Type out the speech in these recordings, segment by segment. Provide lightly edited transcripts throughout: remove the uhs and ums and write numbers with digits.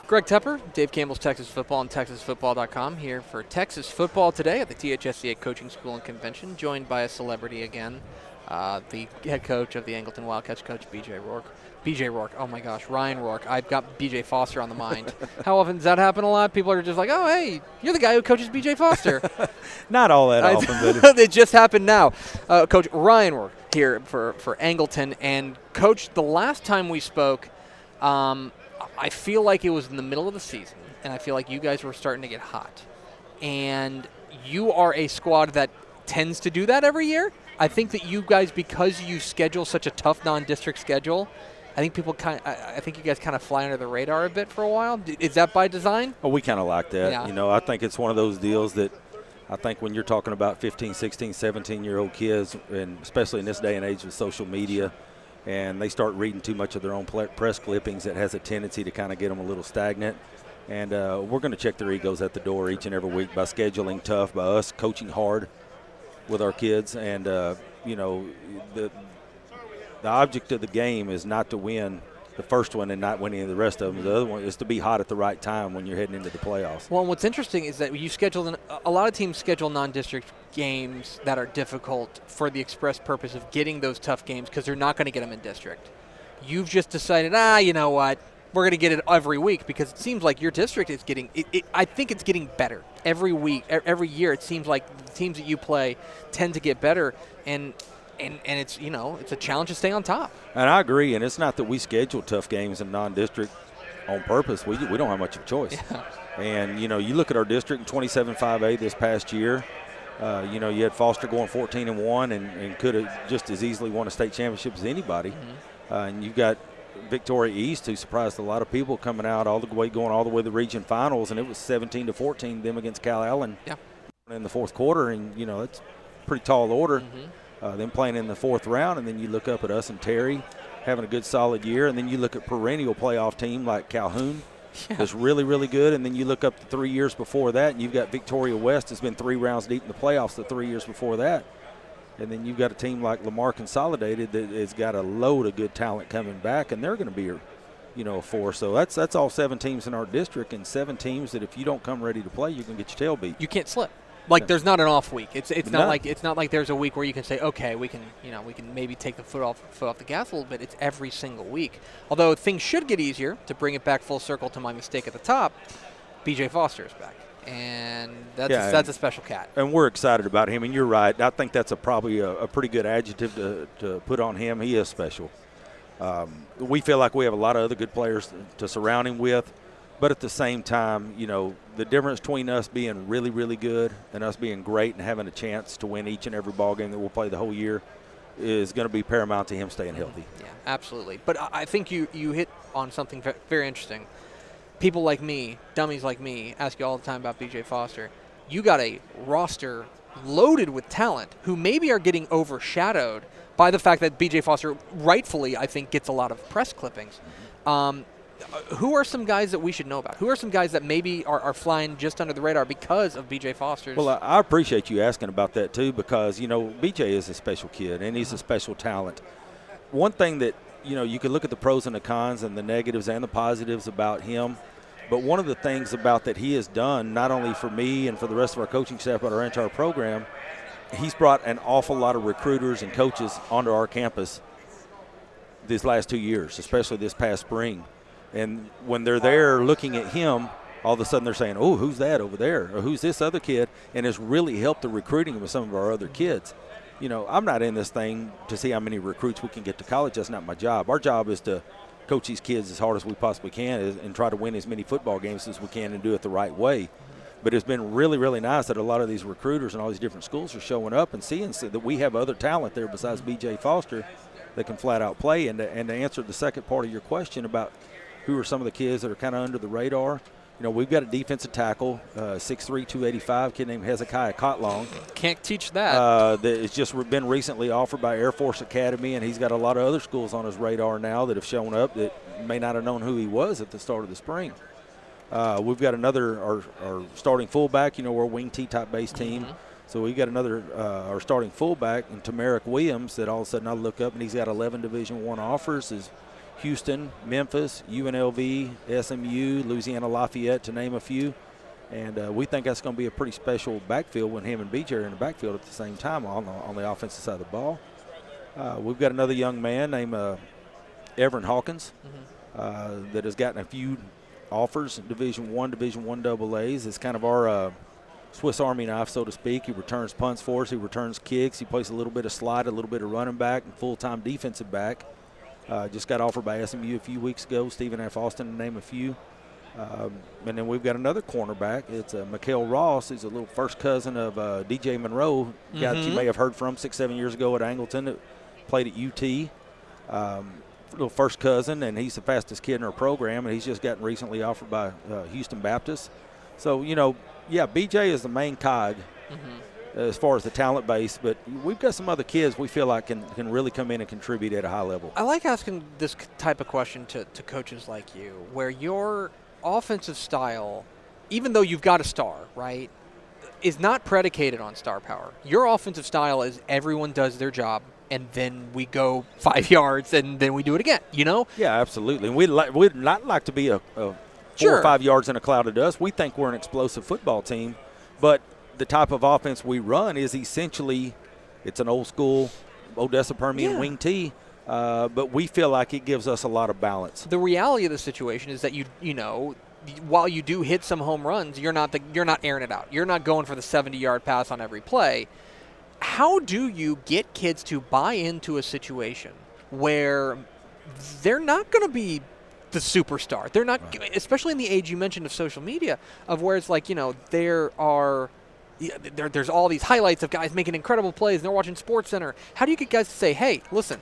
Greg Tepper, Dave Campbell's Texas Football and TexasFootball.com here for Texas Football today at the THSCA Coaching School and Convention, joined by a celebrity again, the head coach of the Angleton Wildcats, Coach BJ Roark. BJ Roark, oh my gosh, Ryan Roark. I've got BJ Foster on the mind. How often does that happen a lot? People are just like, oh, hey, you're the guy who coaches BJ Foster. Not all that often, but it just happened now. Coach Ryan Roark here for Angleton. And, Coach, the last time we spoke, I feel like it was in the middle of the season, and I feel like you guys were starting to get hot. And you are a squad that tends to do that every year. I think that you guys, because you schedule such a tough non-district schedule, I think you guys kind of fly under the radar a bit for a while. Is that by design? Oh, we kind of like that. Yeah. You know, I think it's one of those deals that I think when you're talking about 15, 16, 17-year-old kids, and especially in this day and age with social media, and they start reading too much of their own press clippings, that has a tendency to kind of get them a little stagnant. And we're going to check their egos at the door each and every week by scheduling tough, by us coaching hard with our kids. And, you know, the object of the game is not to win the first one and not win any of the rest of them. The other one is to be hot at the right time when you're heading into the playoffs. Well, and what's interesting is that you schedule a lot of teams schedule non-district games that are difficult for the express purpose of getting those tough games because they're not going to get them in district. You've just decided, you know what, we're going to get it every week because it seems like your district is getting I think it's getting better every week, every year. It seems like the teams that you play tend to get better, and it's, you know, it's a challenge to stay on top. And I agree, and it's not that we schedule tough games in non-district on purpose. We don't have much of a choice. Yeah. And, you know, you look at our district in 27-5A this past year, you know, you had Foster going 14-1 and could have just as easily won a state championship as anybody. Mm-hmm. And you've got Victoria East, who surprised a lot of people, coming out going all the way to the region finals, and it was 17-14 them against Cal Allen in the fourth quarter. And, you know, that's a pretty tall order. Mm-hmm. Them playing in the fourth round, and then you look up at us and Terry having a good solid year, and then you look at perennial playoff team like Calhoun that's really, really good, and then you look up the 3 years before that, and you've got Victoria West that's been 3 rounds deep in the playoffs the 3 years before that, and then you've got a team like Lamar Consolidated that has got a load of good talent coming back, and they're going to be, you know, a force. So that's all 7 teams in our district, and 7 teams that if you don't come ready to play, you're going to get your tail beat. You can't slip. Like, there's not an off week. It's not like there's a week where you can say, okay, we can maybe take the foot off the gas a little bit. It's every single week. Although things should get easier, to bring it back full circle to my mistake at the top. BJ Foster is back, and that's a special cat. And we're excited about him. And you're right. I think that's probably a pretty good adjective to put on him. He is special. We feel like we have a lot of other good players to surround him with. But at the same time, you know, the difference between us being really, really good and us being great and having a chance to win each and every ball game that we'll play the whole year is going to be paramount to him staying healthy. Yeah, absolutely. But I think you hit on something very interesting. People like me, dummies like me, ask you all the time about BJ Foster. You got a roster loaded with talent who maybe are getting overshadowed by the fact that BJ Foster rightfully, I think, gets a lot of press clippings. Who are some guys that we should know about? Who are some guys that maybe are flying just under the radar because of BJ Foster's? Well, I appreciate you asking about that, too, because, you know, BJ is a special kid, and he's a special talent. One thing that, you know, you can look at the pros and the cons and the negatives and the positives about him, but one of the things about that he has done, not only for me and for the rest of our coaching staff, but our entire program, he's brought an awful lot of recruiters and coaches onto our campus these last 2 years, especially this past spring. And when they're there looking at him, all of a sudden they're saying, oh, who's that over there? Or who's this other kid? And it's really helped the recruiting with some of our other kids. You know, I'm not in this thing to see how many recruits we can get to college. That's not my job. Our job is to coach these kids as hard as we possibly can and try to win as many football games as we can and do it the right way. But it's been really, really nice that a lot of these recruiters and all these different schools are showing up and seeing that we have other talent there besides B.J. Foster that can flat out play. And to answer the second part of your question about who are some of the kids that are kind of under the radar, you know, we've got a defensive tackle, 6'3", 285, kid named Hezekiah Cotlong. Can't teach that. It's just been recently offered by Air Force Academy, and he's got a lot of other schools on his radar now that have shown up that may not have known who he was at the start of the spring. We've got our starting fullback. You know, we're a wing T-type based team. Mm-hmm. So we've got another our starting fullback, and Tamarick Williams, that all of a sudden I look up and he's got 11 Division I offers. Is Houston, Memphis, UNLV, SMU, Louisiana Lafayette, to name a few. And we think that's going to be a pretty special backfield when him and BJ are in the backfield at the same time on the offensive side of the ball. We've got another young man named Everin Hawkins that has gotten a few offers in Division I AA's. It's kind of our Swiss Army knife, so to speak. He returns punts for us. He returns kicks. He plays a little bit of slide, a little bit of running back, and full-time defensive back. Just got offered by SMU a few weeks ago, Stephen F. Austin, to name a few. And then we've got another cornerback. It's Mikael Ross. He's a little first cousin of DJ Monroe, guy that you may have heard from 6-7 years ago at Angleton that played at UT. Little first cousin, and he's the fastest kid in our program, and he's just gotten recently offered by Houston Baptist. So, BJ is the main cog as far as the talent base, but we've got some other kids we feel like can really come in and contribute at a high level. I like asking this type of question to coaches like you, where your offensive style, even though you've got a star, right, is not predicated on star power. Your offensive style is everyone does their job, and then we go 5 yards, and then we do it again, Yeah, absolutely. And we'd not like to be a 4 or 5 yards in a cloud of dust. We think we're an explosive football team, but the type of offense we run is essentially it's an old school Odessa Permian wing tee, but we feel like it gives us a lot of balance. The reality of the situation is that while you do hit some home runs, you're not airing it out. You're not going for the 70-yard pass on every play. How do you get kids to buy into a situation where they're not going to be the superstar? They're not, especially in the age you mentioned of social media, of where it's like, there's all these highlights of guys making incredible plays, and they're watching SportsCenter. How do you get guys to say, hey, listen,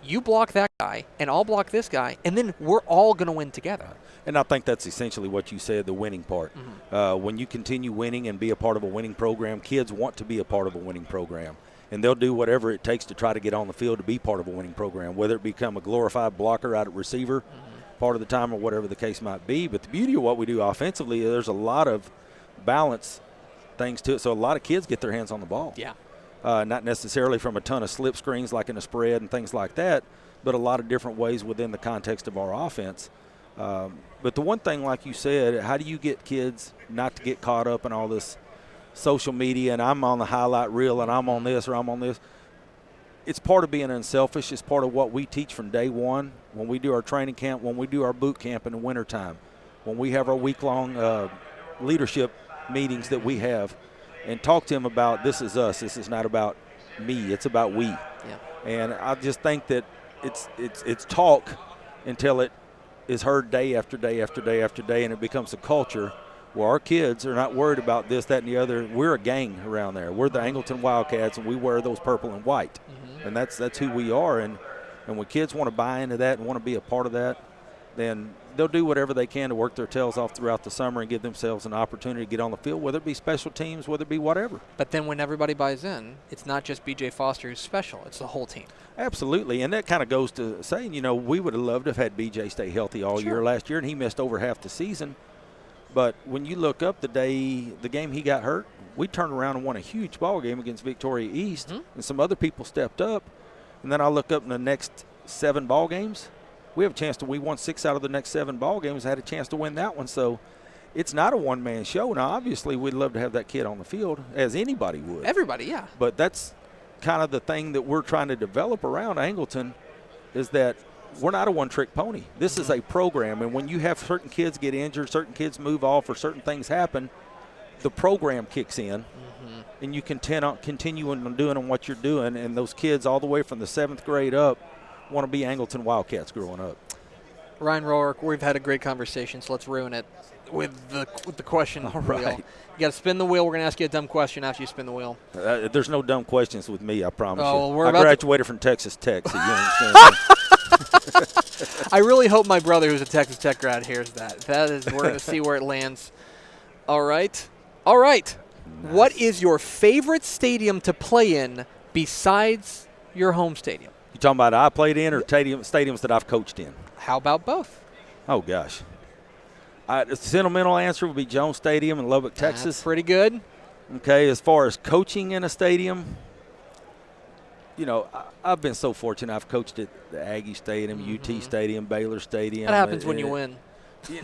you block that guy, and I'll block this guy, and then we're all going to win together? And I think that's essentially what you said, the winning part. When you continue winning and be a part of a winning program, kids want to be a part of a winning program. And they'll do whatever it takes to try to get on the field to be part of a winning program, whether it become a glorified blocker out at receiver part of the time or whatever the case might be. But the beauty of what we do offensively, there's a lot of balance things to it. So a lot of kids get their hands on the ball. Yeah. Not necessarily from a ton of slip screens like in a spread and things like that, but a lot of different ways within the context of our offense. But the one thing, like you said, how do you get kids not to get caught up in all this social media and I'm on the highlight reel and I'm on this or I'm on this? It's part of being unselfish. It's part of what we teach from day one when we do our training camp, when we do our boot camp in the wintertime, when we have our week-long leadership meetings that we have, and talk to them about this is us. This is not about me. It's about we. Yeah. And I just think that it's talk until it is heard day after day after day after day, and it becomes a culture where our kids are not worried about this, that, and the other. We're a gang around there. We're the Angleton Wildcats, and we wear those purple and white. And that's who we are. And when kids want to buy into that and want to be a part of that, then they'll do whatever they can to work their tails off throughout the summer and give themselves an opportunity to get on the field, whether it be special teams, whether it be whatever. But then when everybody buys in, it's not just B.J. Foster who's special. It's the whole team. Absolutely. And that kind of goes to saying, we would have loved to have had B.J. stay healthy all year last year, and he missed over half the season. But when you look up the game he got hurt, we turned around and won a huge ball game against Victoria East, and some other people stepped up. And then I look up in the next 7 ball games, we won 6 out of the next 7 ball games, had a chance to win that one. So it's not a one-man show. Now, obviously, we'd love to have that kid on the field, as anybody would. Everybody, yeah. But that's kind of the thing that we're trying to develop around Angleton, is that we're not a one-trick pony. This is a program, and when you have certain kids get injured, certain kids move off, or certain things happen, the program kicks in, and you continue on doing what you're doing, and those kids all the way from the 7th grade up want to be Angleton Wildcats growing up. Ryan Roark, we've had a great conversation, so let's ruin it with the question All wheel. right. You got to spin the wheel. We're going to ask you a dumb question after you spin the wheel. There's no dumb questions with me, I promise you. Well, I graduated from Texas Tech, so you understand. I really hope my brother, who's a Texas Tech grad, hears that. We're going to see where it lands. All right. Nice. What is your favorite stadium to play in besides your home stadium? You talking about I played in or stadiums that I've coached in? How about both? Oh, gosh. The sentimental answer would be Jones Stadium in Lubbock, Texas. That's pretty good. Okay, as far as coaching in a stadium, you know, I've been so fortunate. I've coached at the Aggie Stadium, UT Stadium, Baylor Stadium. That happens when you win.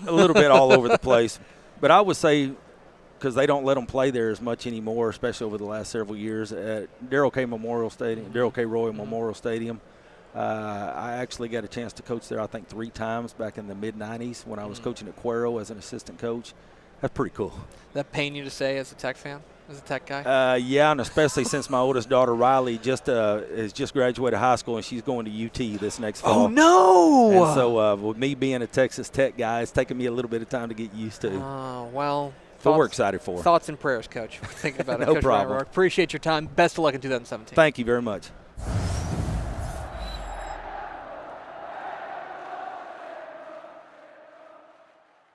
A little bit all over the place. But I would say, because they don't let them play there as much anymore, especially over the last several years, at Darrell K. Roy Memorial Stadium. I actually got a chance to coach there, I think, 3 times back in the mid-'90s when I was coaching at Cuero as an assistant coach. That's pretty cool. That pain you to say as a Tech fan, as a Tech guy? Yeah, and especially since my oldest daughter, Riley, has just graduated high school, and she's going to UT this next fall. Oh, no! And so with me being a Texas Tech guy, it's taken me a little bit of time to get used to. Oh, well. But we're excited for her. Thoughts and prayers, Coach. Thinking about it. No Coach problem. Ryan Roark. Appreciate your time. Best of luck in 2017. Thank you very much.